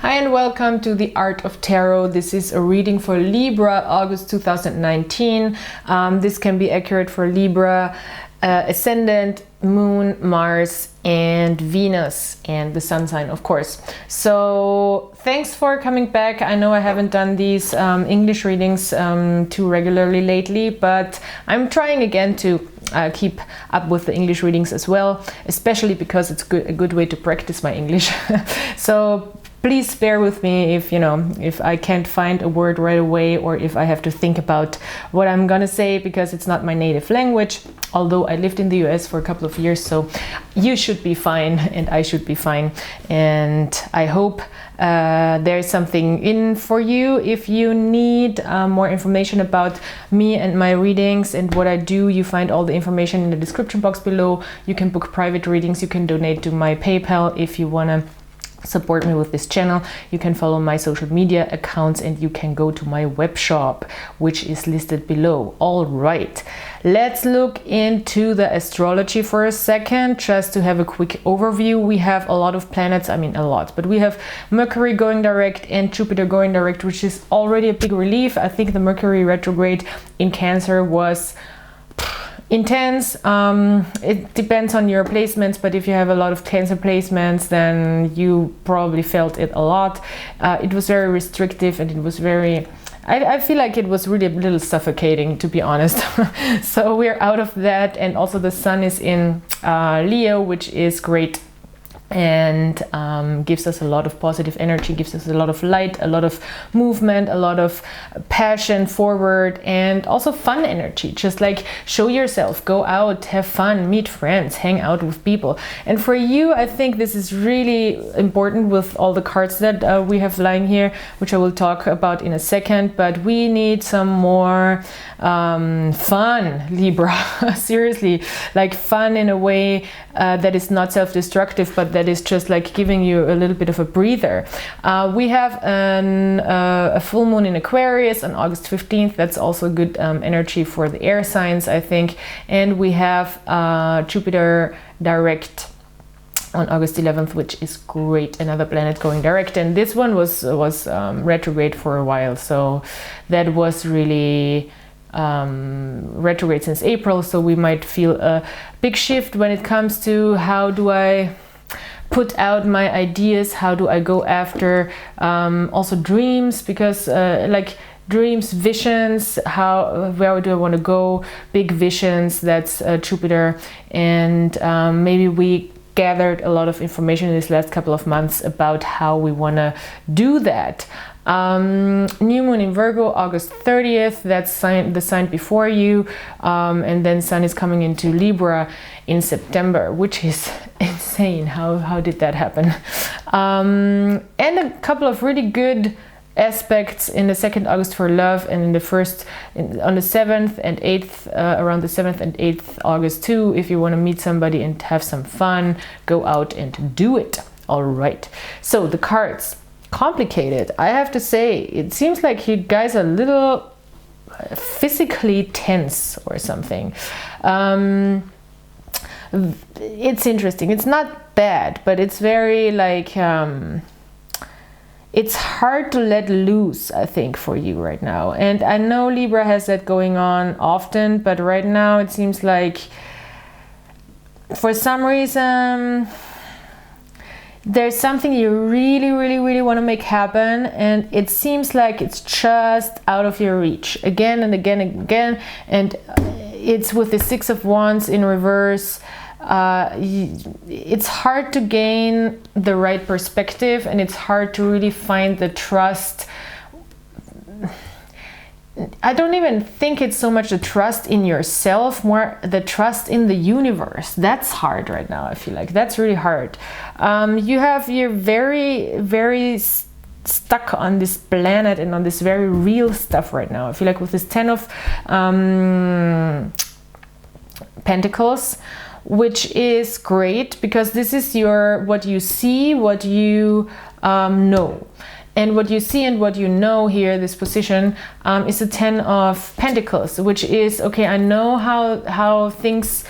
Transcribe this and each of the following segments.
Hi and welcome to the Art of Tarot. This is a reading for Libra, August 2019. This can be accurate for Libra, Ascendant, Moon, Mars, and Venus, and the Sun sign, of course. So thanks for coming back. I know I haven't done these English readings too regularly lately, but I'm trying again to keep up with the English readings as well, especially because it's a good way to practice my English. So please bear with me if I can't find a word right away, or if I have to think about what I'm gonna say, because it's not my native language, although I lived in the US for a couple of years. So you should be fine and I should be fine, and I hope there's something in for you. If you need more information about me and my readings and what I do, you find all the information in the description box below. You can book private readings, you can donate to my PayPal if you want to support me with this channel. You can follow my social media accounts, and you can go to my web shop, which is listed below. All right, let's look into the astrology for a second, just to have a quick overview. We have a lot of planets, I mean a lot, but we have Mercury going direct and Jupiter going direct, which is already a big relief. I think the Mercury retrograde in Cancer was intense. It depends on your placements, but if you have a lot of Cancer placements, then you probably felt it a lot. It was very restrictive, and it was very, I feel like it was really a little suffocating, to be honest. So we're out of that, and also the Sun is in Leo, which is great, and gives us a lot of positive energy, gives us a lot of light, a lot of movement, a lot of passion forward, and also fun energy. Just like show yourself, go out, have fun, meet friends, hang out with people. And for you, I think this is really important with all the cards that we have lying here, which I will talk about in a second. But we need some more fun, Libra. Seriously, like fun in a way that is not self-destructive, but that is just like giving you a little bit of a breather. We have a full moon in Aquarius on August 15th. That's also good energy for the air signs, I think. And we have Jupiter direct on August 11th, which is great, another planet going direct. And this one was retrograde for a while, so that was really retrograde since April. So we might feel a big shift when it comes to how do I put out my ideas, how do I go after also dreams, because like dreams, visions, where do I want to go, big visions, that's Jupiter. And maybe we gathered a lot of information in this last couple of months about how we want to do that. New moon in Virgo, August 30th, that's the sign before you, and then Sun is coming into Libra in September, which is insane. How did that happen? And a couple of really good aspects in the 2nd August for love, and in the first on the 7th and 8th, around the 7th and 8th August too, if you want to meet somebody and have some fun, go out and do it. All right, so the cards, complicated, I have to say. It seems like you guys are a little physically tense or something. It's interesting. It's not bad, but it's very like it's hard to let loose, I think, for you right now. And I know Libra has that going on often, but right now it seems like for some reason there's something you really want to make happen, and it seems like it's just out of your reach again and again and again. And it's with the 6 of Wands in reverse. It's hard to gain the right perspective, and it's hard to really find the trust. I don't even think it's so much the trust in yourself, more the trust in the universe. That's hard right now. I feel like that's really hard. You're very stuck on this planet and on this very real stuff right now. I feel like with this 10 of Pentacles, which is great, because this is what you see, what you know. And what you see and what you know here, this position, is the 10 of Pentacles, which is, okay, I know how things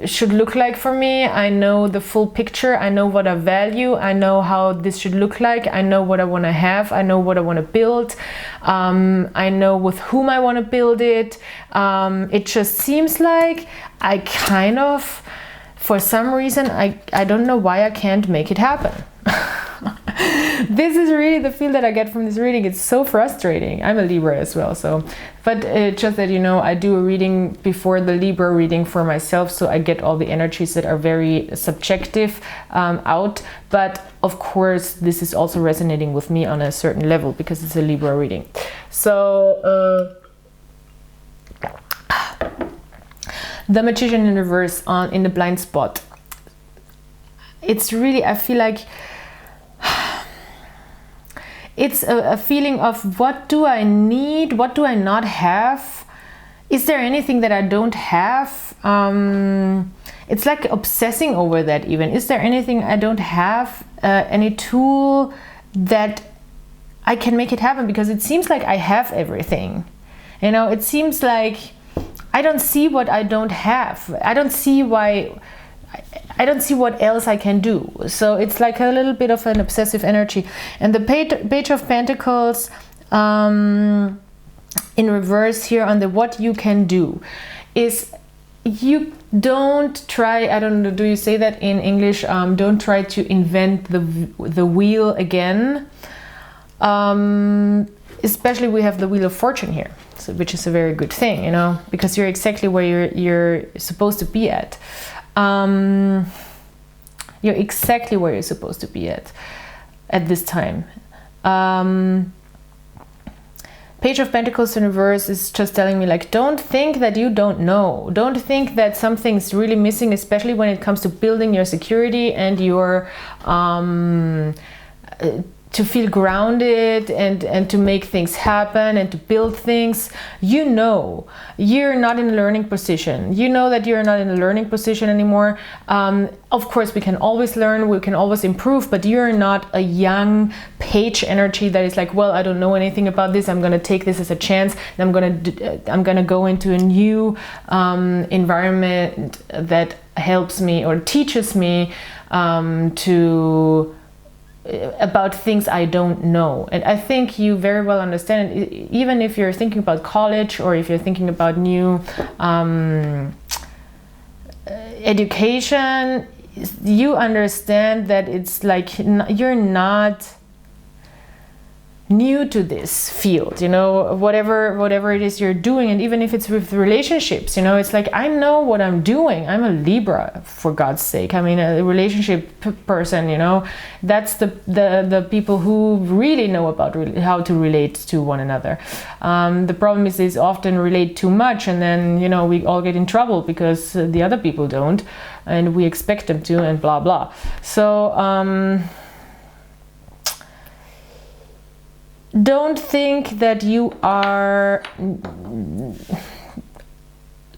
should look like for me. I know the full picture. I know what I value. I know how this should look like. I know what I want to have. I know what I want to build. I know with whom I want to build it. It just seems like I kind of, for some reason, I don't know why I can't make it happen. This is really the feel that I get from this reading. It's so frustrating. I'm a Libra as well, so, but just that you know, I do a reading before the Libra reading for myself, so I get all the energies that are very subjective out. But of course, this is also resonating with me on a certain level because it's a Libra reading. So the Magician in reverse in the blind spot. It's really, I feel like it's a feeling of what do I need? What do I not have? Is there anything that I don't have? It's like obsessing over that even. Is there anything I don't have? Any tool that I can make it happen? Because it seems like I have everything. You know, it seems like I don't see what I don't have. I don't see why. I don't see what else I can do. So it's like a little bit of an obsessive energy. And the Page of Pentacles in reverse here on the what you can do is you don't try, I don't know, do you say that in English? Don't try to invent the wheel again. Especially we have the Wheel of Fortune here, so, which is a very good thing, you know, because you're exactly where you're supposed to be at. You're exactly where you're supposed to be at this time. Page of Pentacles in reverse is just telling me, like, don't think that you don't know. Don't think that something's really missing, especially when it comes to building your security and your to feel grounded and to make things happen and to build things. You know, you're not in a learning position. You know that you're not in a learning position anymore. Of course, we can always learn, we can always improve, but you're not a young page energy that is like, well, I don't know anything about this. I'm going to take this as a chance. And I'm going to go into a new environment that helps me or teaches me about things I don't know. And I think you very well understand it, even if you're thinking about college or if you're thinking about new education, you understand that it's like you're not new to this field, you know, whatever it is you're doing. And even if it's with relationships, you know, it's like, I know what I'm doing. I'm a Libra, for God's sake. I mean, a relationship person, you know, that's the people who really know about how to relate to one another. The problem is they often relate too much, and then, you know, we all get in trouble because the other people don't, and we expect them to, and blah blah. So don't think that you are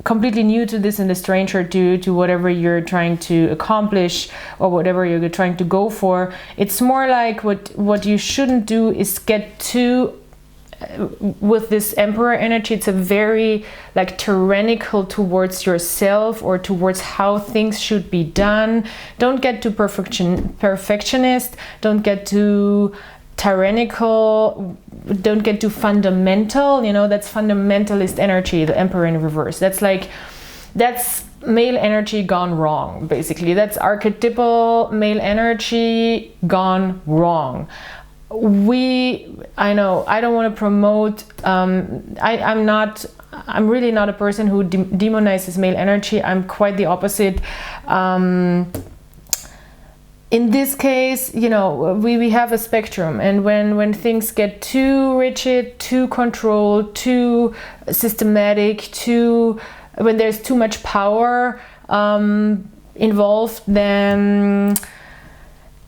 completely new to this and a stranger to whatever you're trying to accomplish or whatever you're trying to go for. It's more like what you shouldn't do is get too with this Emperor energy. It's a very like tyrannical towards yourself or towards how things should be done. Don't get too perfectionist. Don't get too tyrannical, don't get too fundamental, you know, that's fundamentalist energy, the Emperor in reverse. That's male energy gone wrong, basically. That's archetypal male energy gone wrong. I know, I don't want to promote, I'm really not a person who demonizes male energy. I'm quite the opposite. In this case, you know, we have a spectrum, and when things get too rigid, too controlled, too systematic, when there's too much power involved, then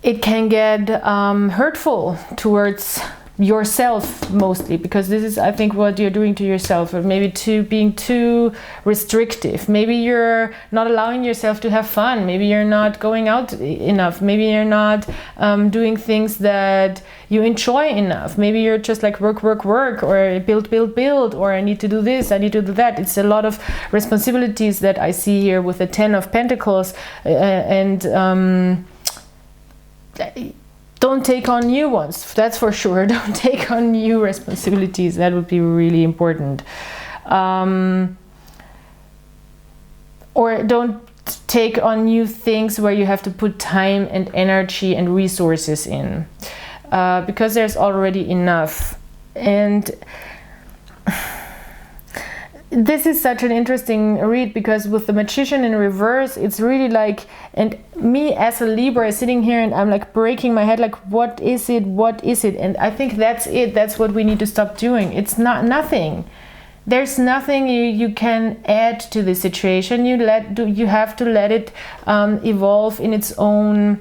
it can get hurtful towards yourself mostly, because this is, I think, what you're doing to yourself, or maybe being too restrictive. Maybe you're not allowing yourself to have fun. Maybe you're not going out enough. Maybe you're not doing things that you enjoy enough. Maybe you're just like work, or build, or I need to do this, I need to do that. It's a lot of responsibilities that I see here with the 10 of Pentacles, and don't take on new ones, that's for sure. Don't take on new responsibilities. That would be really important. Or don't take on new things where you have to put time and energy and resources in, because there's already enough. And this is such an interesting read, because with the Magician in reverse, it's really like, and me as a Libra sitting here and I'm like breaking my head, like, what is it? And I think that's it. That's what we need to stop doing. It's not nothing. There's nothing you can add to the situation. You have to let it evolve in its own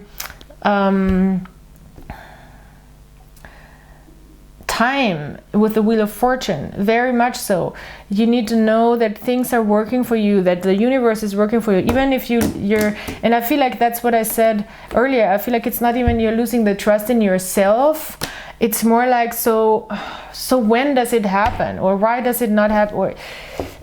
time, with the Wheel of Fortune, very much so. You need to know that things are working for you, that the universe is working for you, even if you're, and I feel like that's what I said earlier. I feel like it's not even you're losing the trust in yourself. It's more like, so when does it happen, or why does it not happen?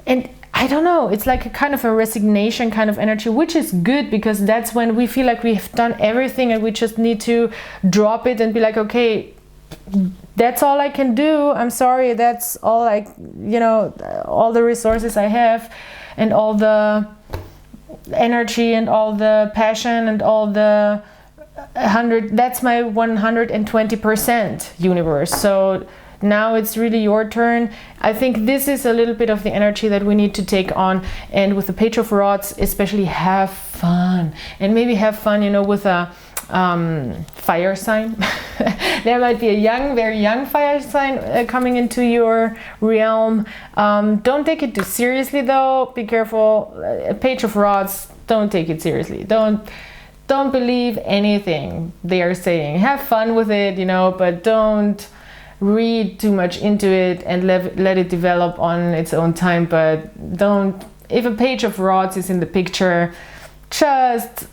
And I don't know, it's like a kind of a resignation kind of energy, which is good, because that's when we feel like we've done everything and we just need to drop it and be like, okay, that's all I can do. I'm sorry, that's all all the resources I have, and all the energy and all the passion and all the 100, that's my 120% universe. So now it's really your turn. I think this is a little bit of the energy that we need to take on, and with the Page of Rods especially, have fun. And maybe have fun, with a fire sign. There might be a very young fire sign coming into your realm. Don't take it too seriously though. Be careful. Page of Rods, don't take it seriously. Don't believe anything they are saying. Have fun with it, but don't read too much into it, and let it develop on its own time. But don't, if a Page of Rods is in the picture, just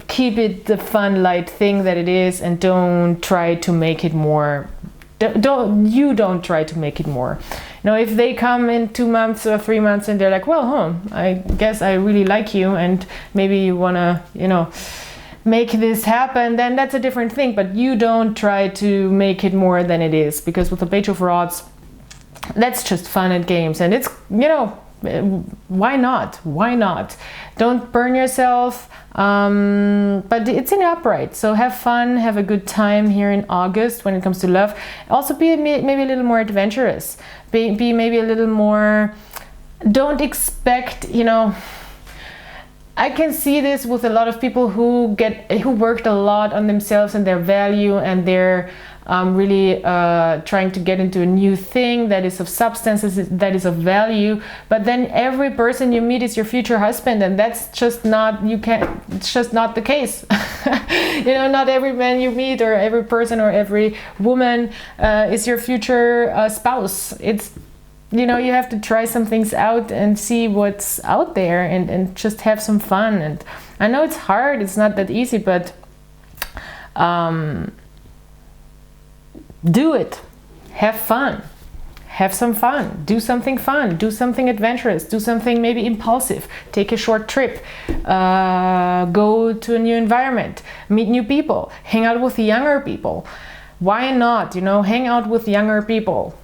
keep it the fun, light thing that it is, and don't try to make it more. Don't try to make it more. If they come in 2 months or 3 months and they're like, well, I guess I really like you, and maybe you wanna, make this happen, then that's a different thing. But you don't try to make it more than it is, because with the Page of Rods, that's just fun and games, and it's, why not? Don't burn yourself. But it's in upright, so have fun, have a good time here in August when it comes to love. Also be maybe a little more adventurous, be maybe a little more, don't expect, I can see this with a lot of people who worked a lot on themselves and their value, and they're really trying to get into a new thing that is of substance, that is of value. But then every person you meet is your future husband, and that's just not, it's just not the case. Not every man you meet, or every person, or every woman is your future spouse. It's, you have to try some things out and see what's out there, and just have some fun. And I know it's hard, it's not that easy, but do it. Have fun. Have some fun. Do something fun. Do something adventurous. Do something maybe impulsive. Take a short trip. Go to a new environment. Meet new people. Hang out with younger people. Why not? Hang out with younger people.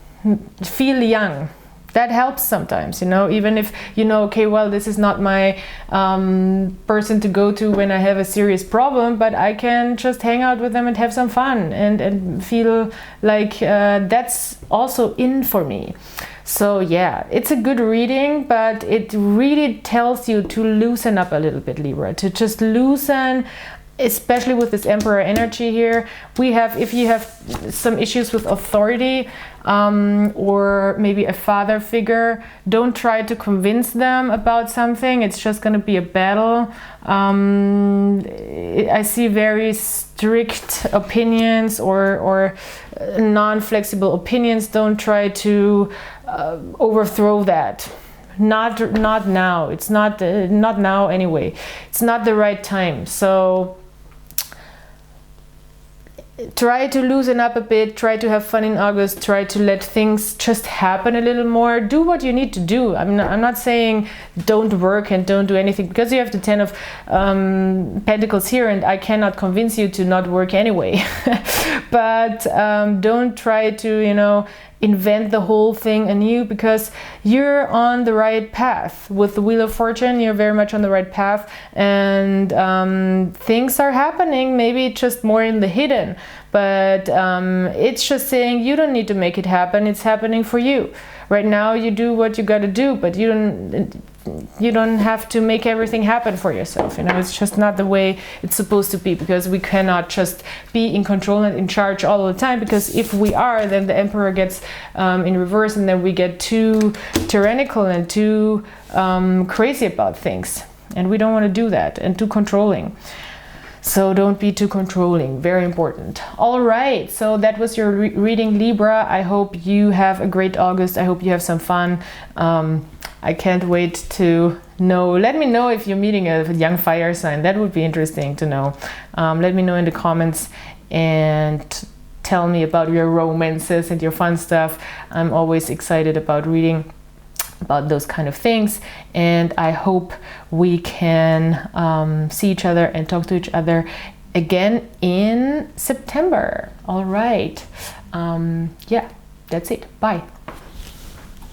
Feel young. That helps sometimes, even if okay, well, this is not my person to go to when I have a serious problem, but I can just hang out with them and have some fun, and feel like that's also in for me. So yeah, it's a good reading, but it really tells you to loosen up a little bit, Libra, to just loosen especially with this Emperor energy here, if you have some issues with authority, or maybe a father figure, don't try to convince them about something. It's just going to be a battle. I see very strict opinions or non-flexible opinions. Don't try to overthrow that. Not now. It's not now anyway. It's not the right time. So try to loosen up a bit, try to have fun in August, try to let things just happen a little more. Do what you need to do. I'm not saying don't work and don't do anything, because you have the 10 of Pentacles here, and I cannot convince you to not work anyway. But don't try to, invent the whole thing anew, because you're on the right path. With the Wheel of Fortune, you're very much on the right path, and things are happening, maybe just more in the hidden, but it's just saying you don't need to make it happen. It's happening for you. Right now you do what you got to do, but you don't have to make everything happen for yourself. It's just not the way it's supposed to be, because we cannot just be in control and in charge all the time, because if we are, then the Emperor gets in reverse, and then we get too tyrannical and too crazy about things, and we don't want to do that, and too controlling. So don't be too controlling, very important. All right, so that was your reading, Libra. I hope you have a great August. I hope you have some fun. I can't wait to know. Let me know if you're meeting a young fire sign. That would be interesting to know. Let me know in the comments and tell me about your romances and your fun stuff. I'm always excited about reading about those kind of things, and I hope we can see each other and talk to each other again in September. All right, yeah, that's it. Bye.